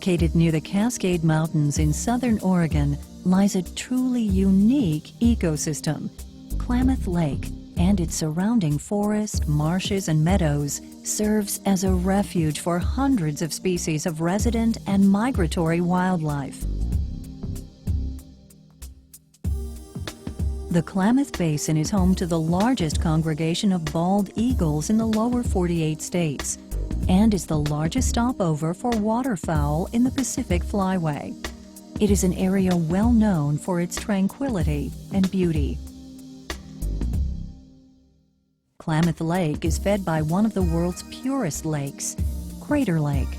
Located near the Cascade Mountains in southern Oregon lies a truly unique ecosystem. Klamath Lake and its surrounding forest, marshes, and meadows serves as a refuge for hundreds of species of resident and migratory wildlife. The Klamath Basin is home to the largest congregation of bald eagles in the lower 48 states and is the largest stopover for waterfowl in the Pacific Flyway. It is an area well known for its tranquility and beauty. Klamath Lake is fed by one of the world's purest lakes, Crater Lake.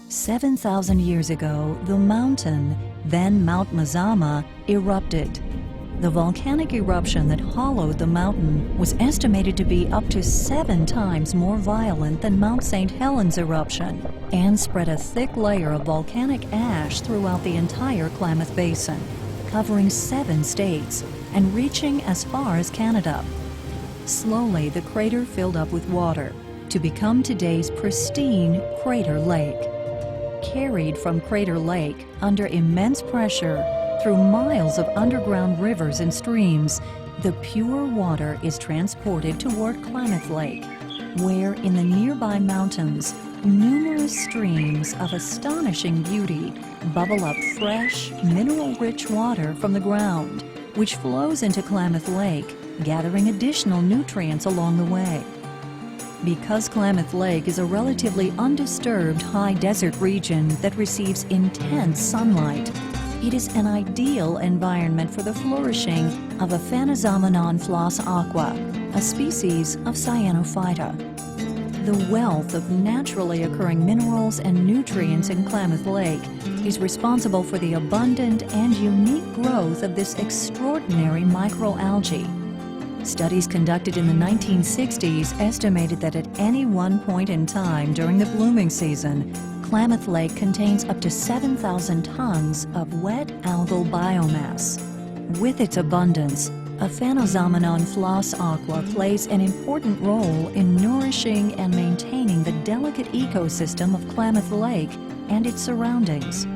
7,000 years ago, the mountain, then Mount Mazama, erupted. The volcanic eruption that hollowed the mountain was estimated to be up to 7 times more violent than Mount St. Helens eruption and spread a thick layer of volcanic ash throughout the entire Klamath Basin, covering 7 states and reaching as far as Canada. Slowly, the crater filled up with water to become today's pristine Crater Lake. Carried from Crater Lake under immense pressure through miles of underground rivers and streams, the pure water is transported toward Klamath Lake, where in the nearby mountains, numerous streams of astonishing beauty bubble up fresh, mineral-rich water from the ground, which flows into Klamath Lake, gathering additional nutrients along the way. Because Klamath Lake is a relatively undisturbed high desert region that receives intense sunlight, it is an ideal environment for the flourishing of Alphanizomenon flos-aquae, a species of cyanophyta. The wealth of naturally occurring minerals and nutrients in Klamath Lake is responsible for the abundant and unique growth of this extraordinary microalgae. Studies conducted in the 1960s estimated that at any one point in time during the blooming season, Klamath Lake contains up to 7,000 tons of wet algal biomass. With its abundance, Alphanizomenon flos-aquae plays an important role in nourishing and maintaining the delicate ecosystem of Klamath Lake and its surroundings.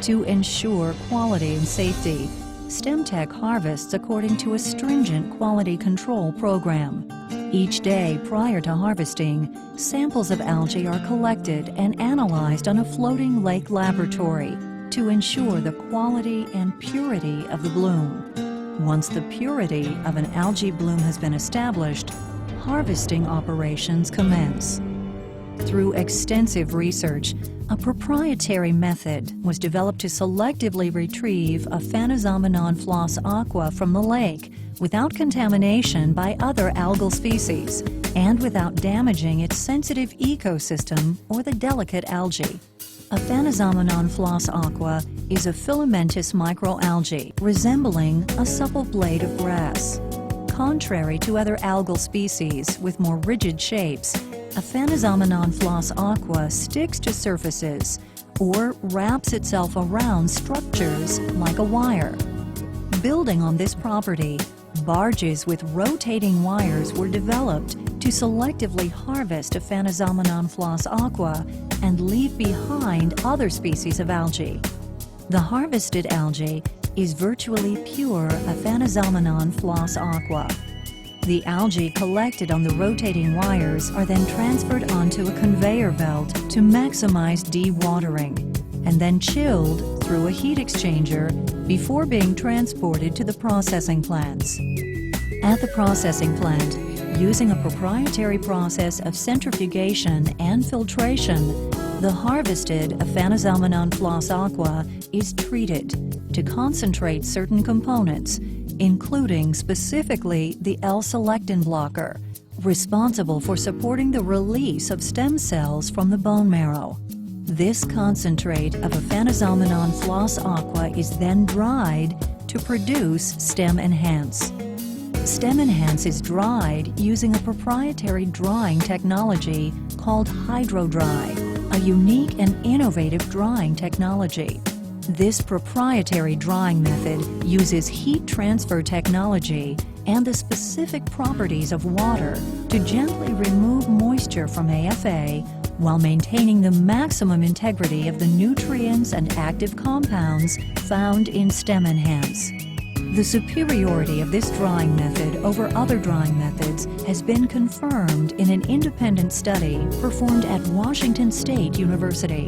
To ensure quality and safety, STEMTech harvests according to a stringent quality control program. Each day prior to harvesting, samples of algae are collected and analyzed on a floating lake laboratory to ensure the quality and purity of the bloom. Once the purity of an algae bloom has been established, harvesting operations commence. Through extensive research, a proprietary method was developed to selectively retrieve Alphanizomenon flos-aquae from the lake without contamination by other algal species and without damaging its sensitive ecosystem or the delicate algae. Alphanizomenon flos-aquae is a filamentous microalgae resembling a supple blade of grass. Contrary to other algal species with more rigid shapes, Alphanizomenon flos-aquae sticks to surfaces or wraps itself around structures like a wire. Building on this property, barges with rotating wires were developed to selectively harvest Alphanizomenon flos-aquae and leave behind other species of algae. The harvested algae is virtually pure Alphanizomenon flos-aquae. The algae collected on the rotating wires are then transferred onto a conveyor belt to maximize dewatering, and then chilled through a heat exchanger before being transported to the processing plants. At the processing plant, using a proprietary process of centrifugation and filtration, the harvested Alphanizomenon flos-aquae is treated to concentrate certain components, including specifically the L-selectin blocker, responsible for supporting the release of stem cells from the bone marrow. This concentrate of Alphanizomenon flos-aquae is then dried to produce Stem Enhance. Stem Enhance is dried using a proprietary drying technology called HydroDry, a unique and innovative drying technology. This proprietary drying method uses heat transfer technology and the specific properties of water to gently remove moisture from AFA while maintaining the maximum integrity of the nutrients and active compounds found in Stem Enhance. The superiority of this drying method over other drying methods has been confirmed in an independent study performed at Washington State University.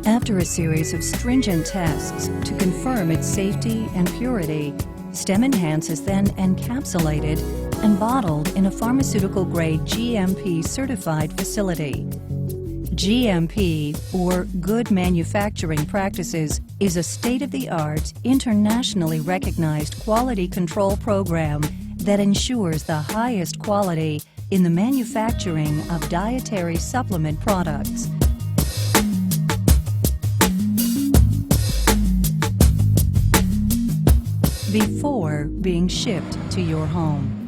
After a series of stringent tests to confirm its safety and purity, Stem Enhance is then encapsulated and bottled in a pharmaceutical-grade GMP-certified facility. GMP, or Good Manufacturing Practices, is a state-of-the-art, internationally recognized quality control program that ensures the highest quality in the manufacturing of dietary supplement products. Before being shipped to your home.